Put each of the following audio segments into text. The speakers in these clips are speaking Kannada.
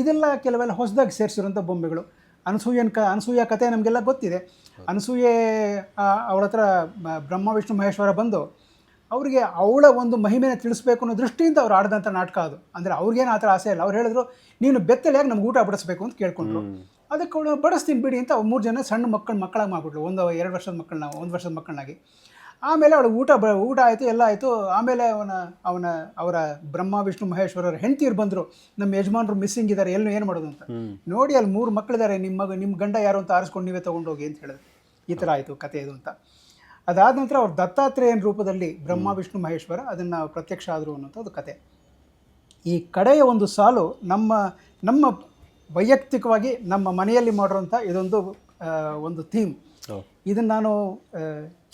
ಇದೆಲ್ಲ ಕೆಲವೆಲ್ಲ ಹೊಸದಾಗಿ ಸೇರಿಸಿರುವಂಥ ಬೊಂಬೆಗಳು. ಅನಸೂಯ ಕಥೆ ನಮಗೆಲ್ಲ ಗೊತ್ತಿದೆ. ಅನಸೂಯೆ ಅವಳ ಹತ್ರ ಬ್ರಹ್ಮ ವಿಷ್ಣು ಮಹೇಶ್ವರ ಬಂದು ಅವರಿಗೆ ಅವಳ ಒಂದು ಮಹಿಮೆನ ತಿಳಿಸ್ಬೇಕು ಅನ್ನೋ ದೃಷ್ಟಿಯಿಂದ ಅವ್ರು ಆಡಿದಂಥ ನಾಟಕ ಅದು. ಅಂದರೆ ಅವ್ರಿಗೇನು ಆ ಥರ ಆಸೆ ಇಲ್ಲ. ಅವ್ರು ಹೇಳಿದ್ರು, ನೀನು ಬೆತ್ತಲೆಯಾಗಿ ನಮ್ಗೆ ಊಟ ಬಡಿಸ್ಬೇಕು ಅಂತ ಕೇಳ್ಕೊಂಡ್ರು. ಅದಕ್ಕೆ ಅವಳು ಬಡಿಸ್ತೀನಿ ಬಿಡಿ ಅಂತ 3 ಜನ ಸಣ್ಣ ಮಕ್ಕಳಾಗಿ ಮಾಡಿಬಿಟ್ಲು. 1-2 ವರ್ಷದ ಮಕ್ಕಳನ್ನ 1 ವರ್ಷದ ಮಕ್ಕಳನ್ನಾಗಿ. ಆಮೇಲೆ ಅವಳು ಊಟ ಆಯಿತು, ಎಲ್ಲ ಆಯಿತು. ಆಮೇಲೆ ಅವರ ಬ್ರಹ್ಮ ವಿಷ್ಣು ಮಹೇಶ್ವರರ ಹೆಂಡತಿಯರು ಬಂದರು, ನಮ್ಮ ಯಜಮಾನರು ಮಿಸ್ಸಿಂಗ್ ಇದ್ದಾರೆ, ಏನು ಮಾಡೋದು ಅಂತ. ನೋಡಿ ಅಲ್ಲಿ 3 ಮಕ್ಕಳಿದ್ದಾರೆ, ನಿಮ್ಮ ಗಂಡ ಯಾರು ಅಂತ ಆರಿಸ್ಕೊಂಡು ನೀವೇ ತೊಗೊಂಡೋಗಿ ಅಂತ ಹೇಳಿದ್ರು. ಈ ಥರ ಆಯಿತು ಕತೆ ಇದು ಅಂತ. ಅದಾದ ನಂತರ ಅವ್ರು ದತ್ತಾತ್ರೇಯನ ರೂಪದಲ್ಲಿ ಬ್ರಹ್ಮ ವಿಷ್ಣು ಮಹೇಶ್ವರ ಅದನ್ನು ಪ್ರತ್ಯಕ್ಷ ಆದರು ಅನ್ನೋಂಥದ್ದು ಕತೆ. ಈ ಕಡೆಯ ಒಂದು ಸಾಲು ನಮ್ಮ ವೈಯಕ್ತಿಕವಾಗಿ ನಮ್ಮ ಮನೆಯಲ್ಲಿ ಮಾಡಿರೋಂಥ ಇದೊಂದು ಒಂದು ಥೀಮ್. ಇದನ್ನು ನಾನು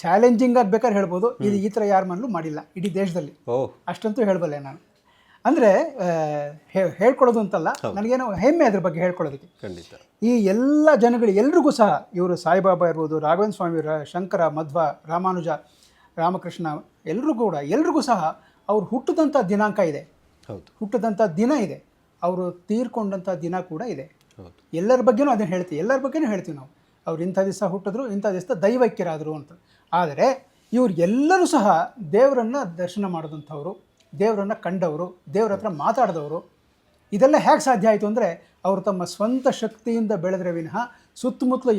ಚಾಲೆಂಜಿಂಗ್ ಆಗಿ ಬೇಕಾದ್ರೆ ಹೇಳ್ಬೋದು. ಇದು ಈ ಥರ ಯಾರ ಮನೇಲೂ ಮಾಡಿಲ್ಲ ಇಡೀ ದೇಶದಲ್ಲಿ, ಅಷ್ಟಂತೂ ಹೇಳಬಲ್ಲೆ ನಾನು. ಅಂದರೆ ಹೇಳ್ಕೊಳ್ಳೋದು ಅಂತಲ್ಲ, ನನಗೇನೋ ಹೆಮ್ಮೆ ಅದ್ರ ಬಗ್ಗೆ ಹೇಳ್ಕೊಳ್ಳೋದಕ್ಕೆ. ಖಂಡಿತ ಈ ಎಲ್ಲ ಜನಗಳು ಎಲ್ರಿಗೂ ಸಹ, ಇವರು ಸಾಯಿಬಾಬಾ ಇರ್ಬೋದು, ರಾಘವೇಂದ್ರ ಸ್ವಾಮಿ, ಶಂಕರ, ಮಧ್ವ, ರಾಮಾನುಜ, ರಾಮಕೃಷ್ಣ, ಎಲ್ರಿಗೂ ಸಹ ಅವ್ರು ಹುಟ್ಟಿದಂಥ ದಿನಾಂಕ ಇದೆ, ಹುಟ್ಟಿದಂಥ ದಿನ ಇದೆ, ಅವರು ತೀರ್ಕೊಂಡಂಥ ದಿನ ಕೂಡ ಇದೆ. ಎಲ್ಲರ ಬಗ್ಗೆನೂ ಅದನ್ನು ಹೇಳ್ತೀವಿ, ಎಲ್ಲರ ಬಗ್ಗೆನೂ ಹೇಳ್ತೀವಿ ನಾವು. ಅವ್ರು ಇಂಥ ದಿವಸ ಹುಟ್ಟಿದ್ರು, ಇಂಥ ದಿವಸ ದೈವೈಕ್ಯರಾದರು ಅಂತ. ಆದರೆ ಇವ್ರು ಎಲ್ಲರೂ ಸಹ ದೇವರನ್ನು ದರ್ಶನ ಮಾಡಿದಂಥವ್ರು, ದೇವರನ್ನು ಕಂಡವರು, ದೇವ್ರ ಹತ್ರ ಮಾತಾಡಿದವರು. ಇದೆಲ್ಲ ಹೇಗೆ ಸಾಧ್ಯ ಆಯಿತು ಅಂದರೆ ಅವರು ತಮ್ಮ ಸ್ವಂತ ಶಕ್ತಿಯಿಂದ ಬೆಳೆದ್ರೆ ವಿನಃ ಸುತ್ತಮುತ್ತಲು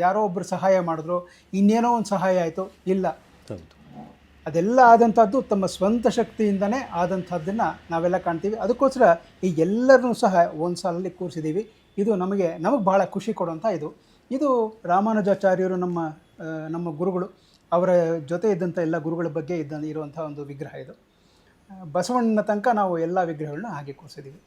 ಯಾರೋ ಒಬ್ಬರು ಸಹಾಯ ಮಾಡಿದ್ರು, ಇನ್ನೇನೋ ಒಂದು ಸಹಾಯ ಆಯಿತು ಇಲ್ಲ. ಅದೆಲ್ಲ ಆದಂಥದ್ದು ತಮ್ಮ ಸ್ವಂತ ಶಕ್ತಿಯಿಂದನೇ ಆದಂಥದ್ದನ್ನು ನಾವೆಲ್ಲ ಕಾಣ್ತೀವಿ. ಅದಕ್ಕೋಸ್ಕರ ಈ ಎಲ್ಲರನ್ನೂ ಸಹ ಒಂದು ಸಾಲಲ್ಲಿ ಕೂರಿಸಿದ್ದೀವಿ. ಇದು ನಮಗೆ ಭಾಳ ಖುಷಿ ಕೊಡುವಂಥ ಇದು ರಾಮಾನುಜಾಚಾರ್ಯರು ನಮ್ಮ ಗುರುಗಳು, ಅವರ ಜೊತೆ ಇದ್ದಂಥ ಎಲ್ಲ ಗುರುಗಳ ಬಗ್ಗೆ ಇರುವಂಥ ಒಂದು ವಿಗ್ರಹ ಇದು. ಬಸವಣ್ಣನ ತನಕ ನಾವು ಎಲ್ಲ ವಿಗ್ರಹಗಳನ್ನ ಹಾಗೆ ಕೂರಿಸಿದ್ದೀವಿ.